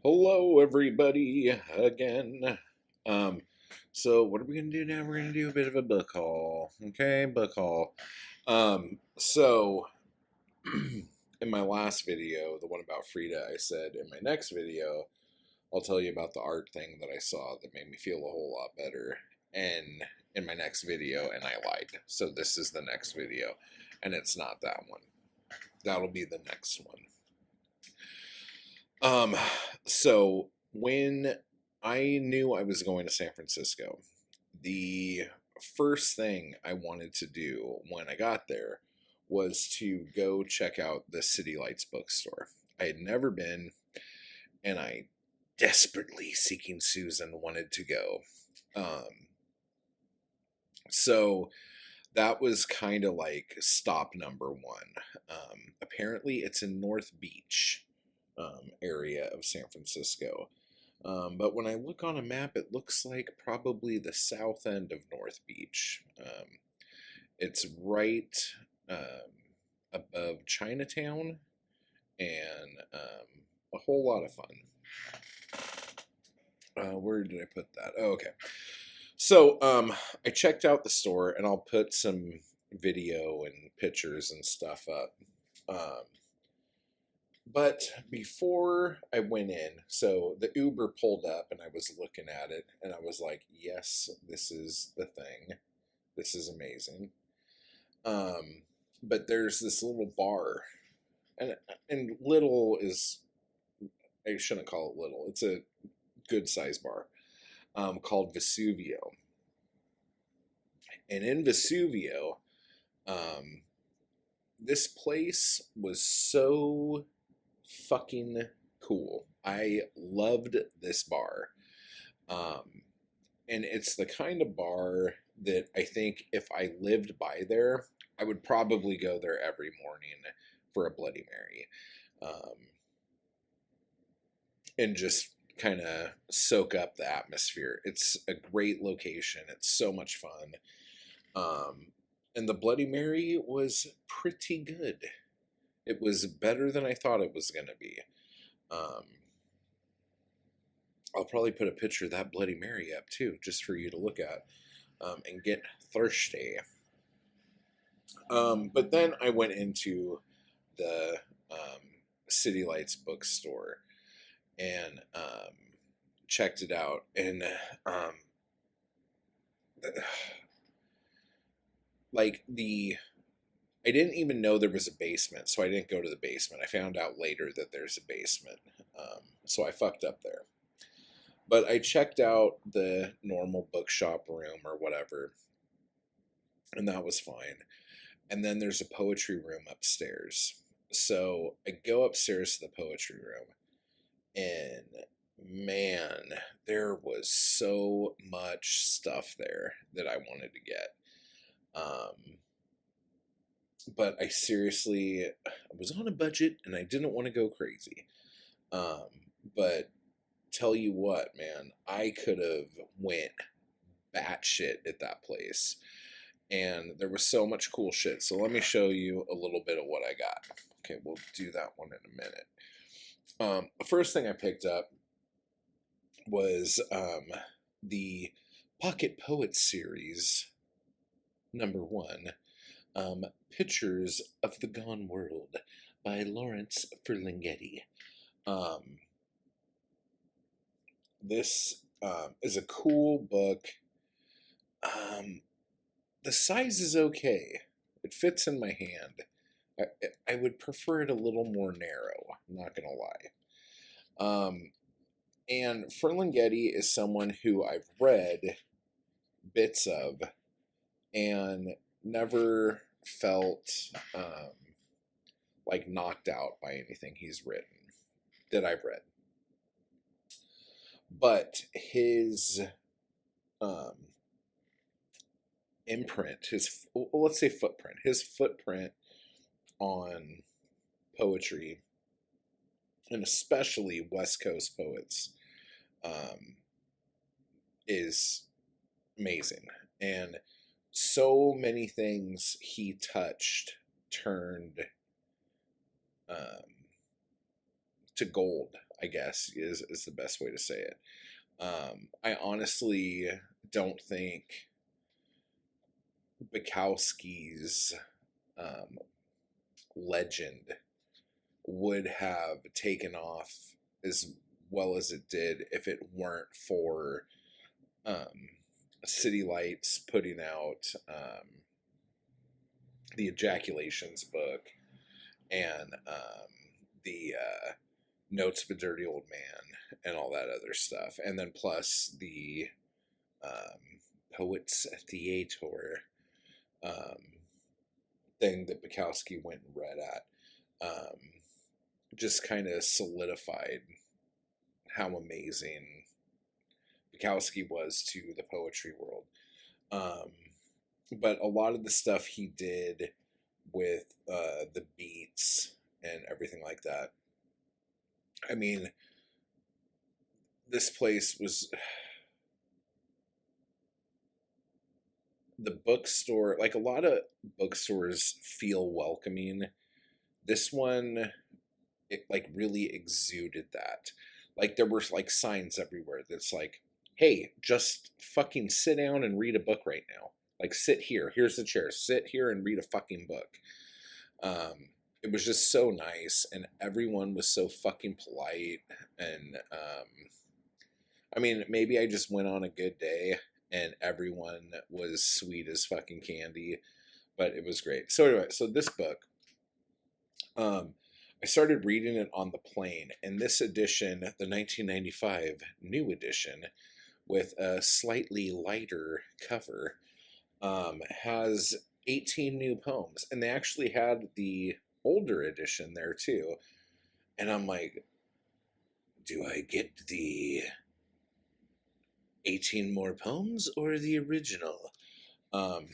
Hello, everybody, again. So what are we gonna do now? We're gonna do a bit of a book haul. Okay, book haul. So in my last video, the one about Frida, I said in my next video, I'll tell you about the art thing that I saw that made me feel a whole lot better. And in my next video, and I lied. So this is the next video, and it's not that one. That'll be the next one. So when I knew I was going to San Francisco, the first thing I wanted to do when I got there was to go check out the City Lights bookstore. I had never been, and I desperately, seeking Susan, wanted to go. So that was kind of like stop number one. Apparently it's in North Beach area of San Francisco. But when I look on a map, it looks like probably the south end of North Beach. It's right above Chinatown, and a whole lot of fun. Where did I put that? Oh, okay. So I checked out the store, and I'll put some video and pictures and stuff up. But before I went in, so the Uber pulled up and I was looking at it and I was like, yes, this is the thing. This is amazing. But there's this little bar, and little is, I shouldn't call it little. It's a good size bar, called Vesuvio. And in Vesuvio, this place was so fucking cool. I loved this bar. And it's the kind of bar that I think if I lived by there, I would probably go there every morning for a Bloody Mary. And just kind of soak up the atmosphere. It's a great location. It's so much fun. And the Bloody Mary was pretty good. It was better than I thought it was going to be. I'll probably put a picture of that Bloody Mary up too, just for you to look at and get thirsty. But then I went into the City Lights bookstore and checked it out. And I didn't even know there was a basement, so I didn't go to the basement. I found out later that there's a basement, so I fucked up there. But I checked out the normal bookshop room or whatever, and that was fine. And then there's a poetry room upstairs. So I go upstairs to the poetry room, and man, there was so much stuff there that I wanted to get. But I was on a budget and I didn't want to go crazy. But tell you what, man, I could have went batshit at that place. And there was so much cool shit. So let me show you a little bit of what I got. Okay, we'll do that one in a minute. The first thing I picked up was the Pocket Poets series, #1. Pictures of the Gone World by Lawrence Ferlinghetti. This is a cool book. The size is okay. It fits in my hand. I would prefer it a little more narrow, I'm not gonna lie. And Ferlinghetti is someone who I've read bits of and never felt like knocked out by anything he's written that I've read. But his imprint, let's say footprint, his footprint on poetry, and especially West Coast poets, is amazing. And so many things he touched turned to gold. I guess is the best way to say it. I honestly don't think Bukowski's um, legend would have taken off as well as it did if it weren't for um, City Lights putting out the Ejaculations book and the Notes of a Dirty Old Man and all that other stuff. And then plus the Poets Theater thing that Bukowski went and read at. Just kind of solidified how amazing Bukowski was to the poetry world. But a lot of the stuff he did with the beats and everything like that. I mean, this place was the bookstore. Like a lot of bookstores feel welcoming. This one, it like really exuded that. Like there were like signs everywhere that's like, hey, just fucking sit down and read a book right now. Like sit here. Here's the chair. Sit here and read a fucking book. It was just so nice, and everyone was so fucking polite. And I mean, maybe I just went on a good day and everyone was sweet as fucking candy, but it was great. So anyway, so this book, I started reading it on the plane, and this edition, the 1995 new edition, with a slightly lighter cover, has 18 new poems, and they actually had the older edition there too. And I'm like, do I get the 18 more poems or the original? But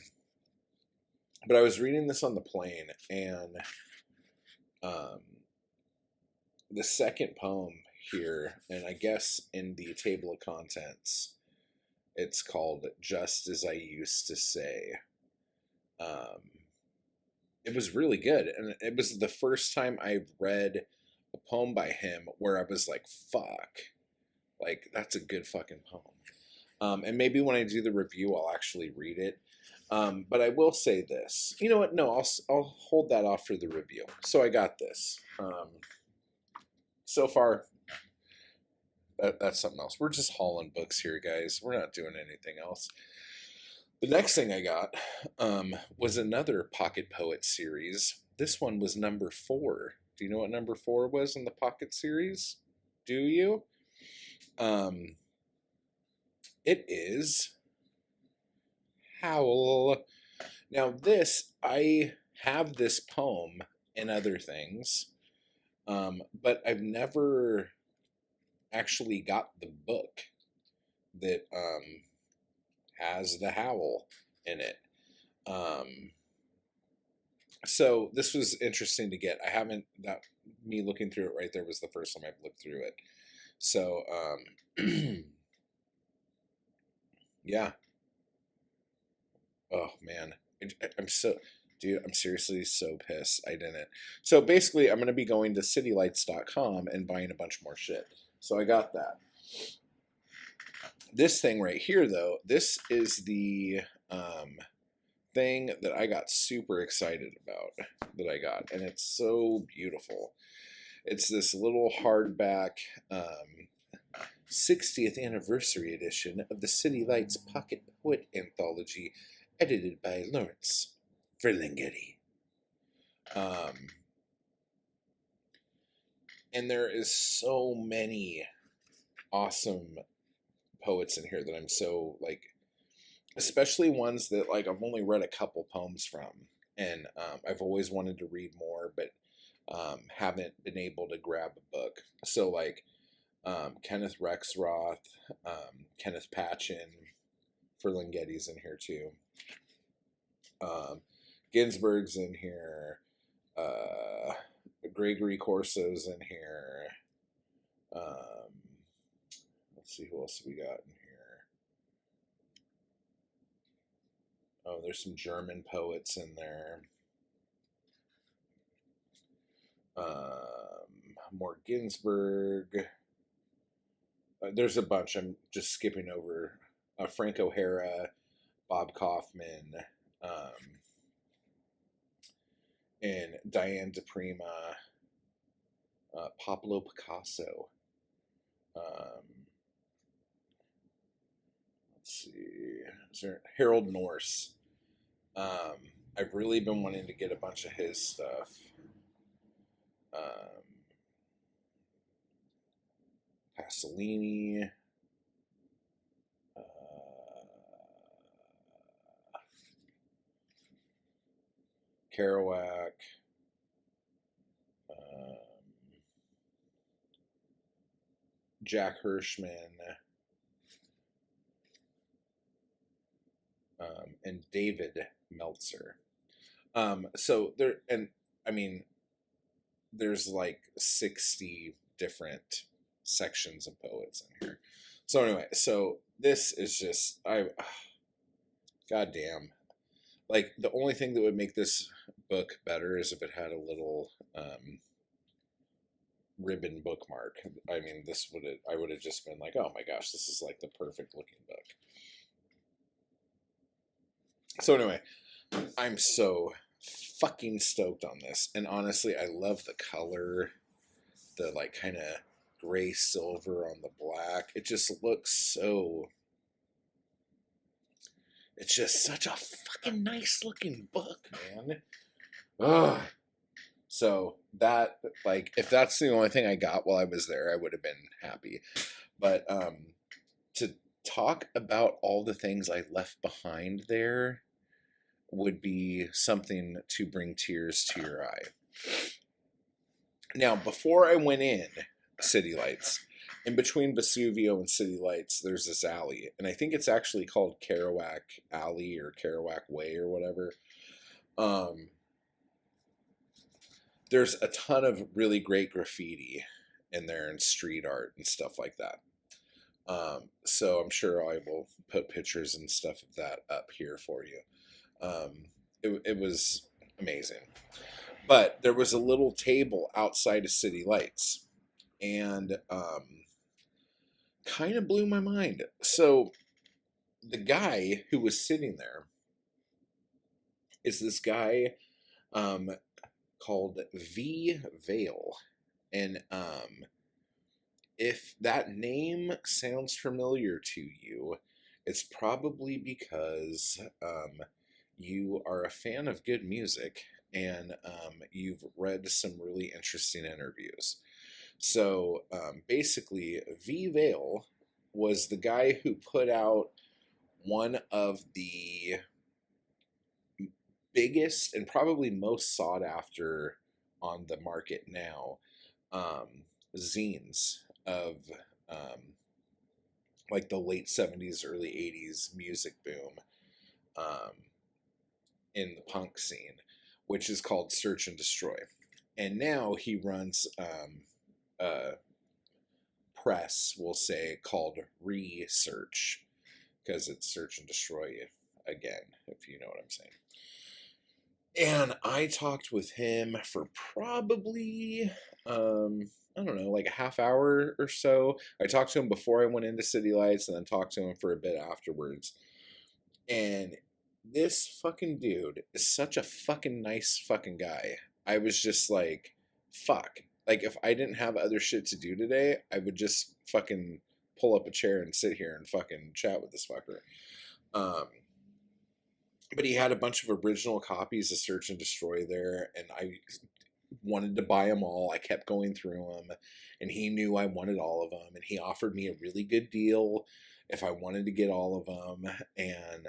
I was reading this on the plane, and the second poem here, and I guess in the table of contents, it's called Just As I Used to Say. It was really good, and it was the first time I've read a poem by him where I was like, fuck, like that's a good fucking poem. And maybe when I do the review, I'll actually read it. But I will say this. You know what? No, I'll hold that off for the review. So I got this. So far, that's something else. We're just hauling books here, guys. We're not doing anything else. The next thing I got was another Pocket Poet series. This one was number 4. Do you know what number 4 was in the Pocket series? Do you? It is Howl. Now this, I have this poem and other things, but I've never actually got the book that has the Howl in it. So this was interesting to get. I haven't, that me looking through it right there was the first time I've looked through it. So yeah. Oh man, I'm so, dude, I'm seriously so pissed I didn't. So basically, I'm gonna be going to citylights.com and buying a bunch more shit. So I got that. This thing right here, though, this is the thing that I got super excited about that I got, and it's so beautiful. It's this little hardback 60th anniversary edition of the City Lights Pocket Poet Anthology, edited by Lawrence Ferlinghetti. And there is so many awesome poets in here that I'm so, like, especially ones that, like, I've only read a couple poems from, and I've always wanted to read more, but haven't been able to grab a book. So, like, Kenneth Rexroth, Kenneth Patchen, Ferlinghetti's in here too. Ginsberg's in here. Gregory Corso's in here. Let's see who else we got in here. Oh, there's some German poets in there. more Ginsberg. There's a bunch. I'm just skipping over. Frank O'Hara, Bob Kaufman, and Diane DePrima, Pablo Picasso. Let's see. Is there Harold Norse? I've really been wanting to get a bunch of his stuff. Pasolini. Kerouac. Jack Hirschman. And David Meltzer. So there, and I mean, there's like 60 different sections of poets in here. So anyway, so this is just, goddamn. Like, the only thing that would make this book better is if it had a little ribbon bookmark. I mean, I would have just been like, oh my gosh, this is like the perfect looking book. So anyway, I'm so fucking stoked on this. And honestly, I love the color, the like kind of gray silver on the black. It just looks so... It's just such a fucking nice looking book, man. Ugh. So that, like, if that's the only thing I got while I was there, I would have been happy. But to talk about all the things I left behind there would be something to bring tears to your eye. Now, before I went in City Lights, in between Vesuvio and City Lights, there's this alley. And I think it's actually called Kerouac Alley or Kerouac Way or whatever. There's a ton of really great graffiti in there and street art and stuff like that. So I'm sure I will put pictures and stuff of that up here for you. It was amazing. But there was a little table outside of City Lights. And kind of blew my mind. So the guy who was sitting there is this guy called V. Vale. And if that name sounds familiar to you, it's probably because you are a fan of good music and you've read some really interesting interviews. So basically, V. Vale was the guy who put out one of the biggest and probably most sought after on the market now zines of like the late 70s, early 80s music boom in the punk scene, which is called Search and Destroy. And now he runs press, we'll say, called Research, because it's Search and Destroy again, if you know what I'm saying. And I talked with him for probably, I don't know, like a half hour or so. I talked to him before I went into City Lights and then talked to him for a bit afterwards. And this fucking dude is such a fucking nice fucking guy. I was just like, fuck. Like, if I didn't have other shit to do today, I would just fucking pull up a chair and sit here and fucking chat with this fucker. But he had a bunch of original copies of Search and Destroy there, and I wanted to buy them all. I kept going through them, and he knew I wanted all of them, and he offered me a really good deal if I wanted to get all of them, and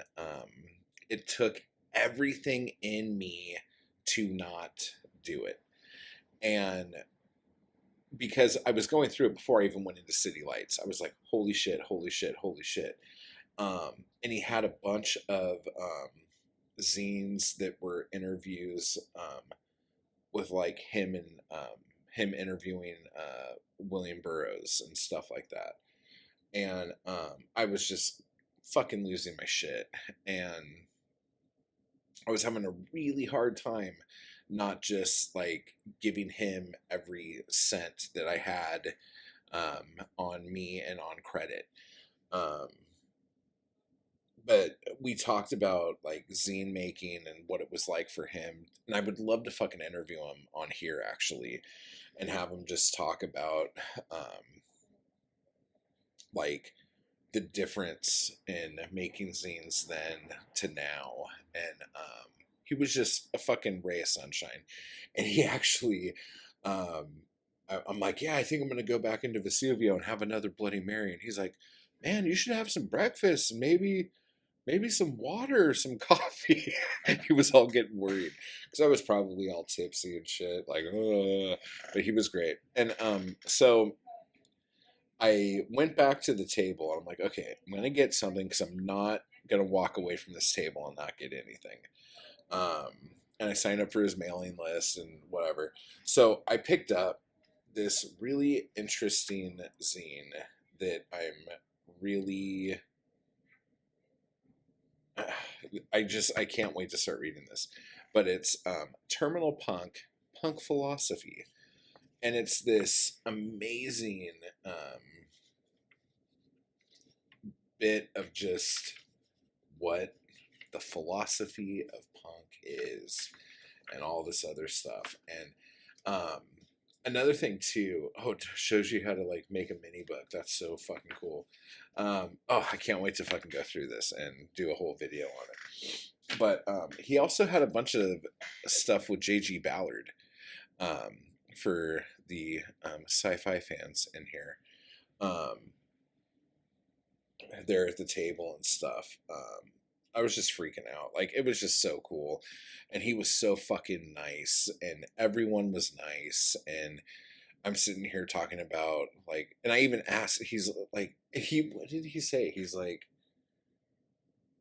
it took everything in me to not do it. And because I was going through it before I even went into City Lights, I was like, holy shit, holy shit, holy shit. And he had a bunch of zines that were interviews with like him and him interviewing William Burroughs and stuff like that. And I was just fucking losing my shit. And I was having a really hard time not just like giving him every cent that I had on me and on credit. Um, but we talked about like zine making and what it was like for him. And I would love to fucking interview him on here actually and have him just talk about like the difference in making zines then to now. And he was just a fucking ray of sunshine. And he actually, I'm like, yeah, I think I'm going to go back into Vesuvio and have another Bloody Mary. And he's like, man, you should have some breakfast and maybe some water or some coffee. He was all getting worried because I was probably all tipsy and shit. Like, ugh. But he was great. And so I went back to the table and I'm like, okay, I'm going to get something because I'm not going to walk away from this table and not get anything. And I signed up for his mailing list and whatever. So I picked up this really interesting zine that I'm really... I can't wait to start reading this. But it's Terminal Punk Philosophy. And it's this amazing bit of just what the philosophy of punk is and all this other stuff. And another thing too, it shows you how to like make a mini book. That's so fucking cool. I can't wait to fucking go through this and do a whole video on it. But he also had a bunch of stuff with J.G. Ballard for the sci-fi fans in here. There at the table and stuff. I was just freaking out. Like, it was just so cool. And he was so fucking nice. And everyone was nice. And I'm sitting here talking about, like, and I even asked, he's like, what did he say? He's like,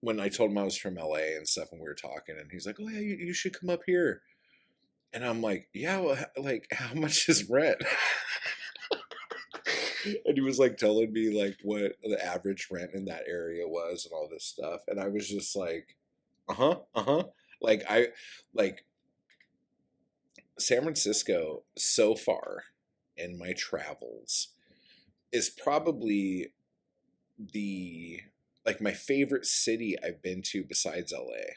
when I told him I was from LA and stuff, and we were talking, and he's like, oh yeah, you should come up here. And I'm like, yeah, well, like, how much is rent? And he was like telling me like what the average rent in that area was and all this stuff. And I was just like, like San Francisco so far in my travels is probably my favorite city I've been to besides LA.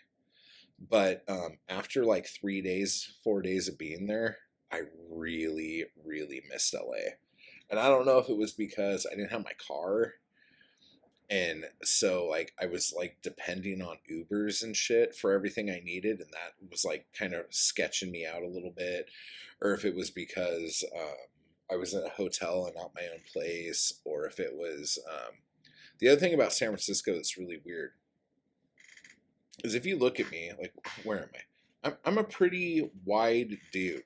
But after like 4 days of being there, I really, really missed LA. And I don't know if it was because I didn't have my car. And so, like, I was, like, depending on Ubers and shit for everything I needed. And that was, like, kind of sketching me out a little bit. Or if it was because I was in a hotel and not my own place. Or if it was... the other thing about San Francisco that's really weird is if you look at me, like, where am I? I'm a pretty wide dude.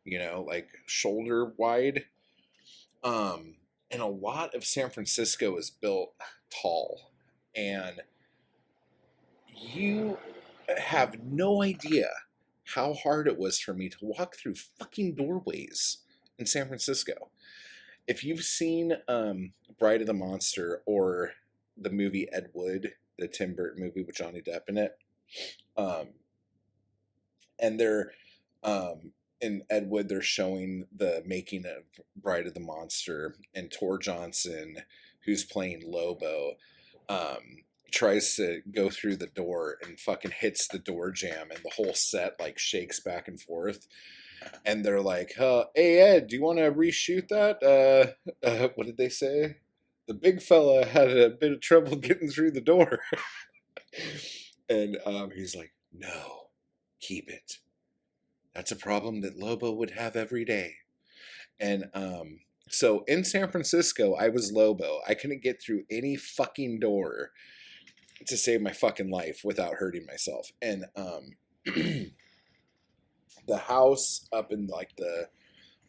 You know, like, shoulder wide. And a lot of San Francisco is built tall, and you have no idea how hard it was for me to walk through fucking doorways in San Francisco. If you've seen Bride of the Monster or the movie Ed Wood, the Tim Burton movie with Johnny Depp in it, and they're in Ed Wood, they're showing the making of Bride of the Monster, and Tor Johnson, who's playing Lobo, tries to go through the door and fucking hits the door jamb, and the whole set like shakes back and forth. And they're like, hey Ed, do you want to reshoot that? What did they say? The big fella had a bit of trouble getting through the door. And he's like, no, keep it. That's a problem that Lobo would have every day. And so in San Francisco, I was Lobo. I couldn't get through any fucking door to save my fucking life without hurting myself. And the house up in like the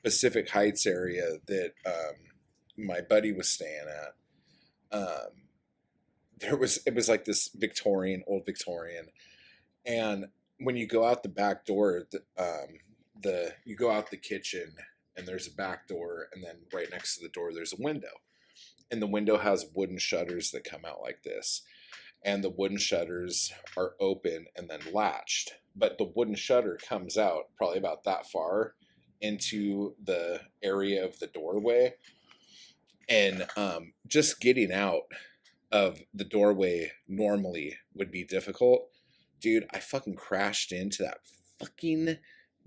Pacific Heights area that my buddy was staying at, it was like this old Victorian. And when you go out the back door, you go out the kitchen and there's a back door, and then right next to the door there's a window, and the window has wooden shutters that come out like this, and the wooden shutters are open and then latched. but the wooden shutter comes out probably about that far into the area of the doorway. And just getting out of the doorway normally would be difficult. Dude, I fucking crashed into that fucking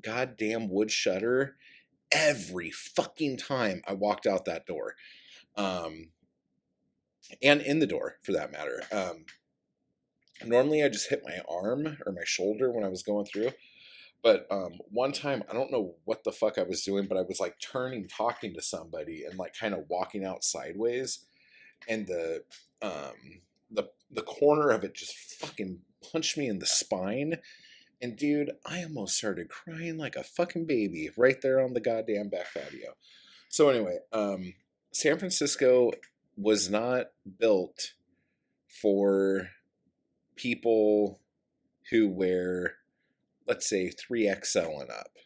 goddamn wood shutter every fucking time I walked out that door. And in the door, for that matter. Normally I just hit my arm or my shoulder when I was going through. But one time, I don't know what the fuck I was doing, but I was like turning, talking to somebody, and like kind of walking out sideways, and the corner of it just fucking punched me in the spine. And dude, I almost started crying like a fucking baby right there on the goddamn back patio. So anyway, San Francisco was not built for people who wear, let's say, 3XL and up.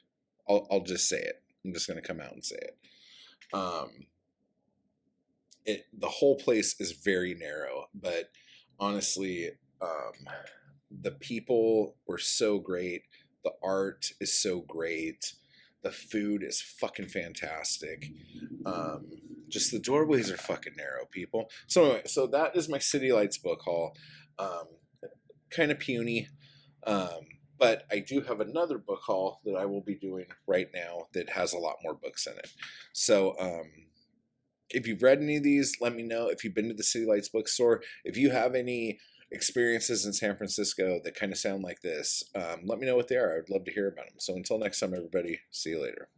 I'll just say it. I'm just going to come out and say it. The whole place is very narrow, but honestly, the people were so great. The art is so great. The food is fucking fantastic. Just the doorways are fucking narrow, people. So anyway, so that is my City Lights book haul. Kind of puny. But I do have another book haul that I will be doing right now that has a lot more books in it. So if you've read any of these, let me know. If you've been to the City Lights bookstore, if you have any experiences in San Francisco that kind of sound like this, let me know what they are. I would love to hear about them. So until next time, everybody, see you later.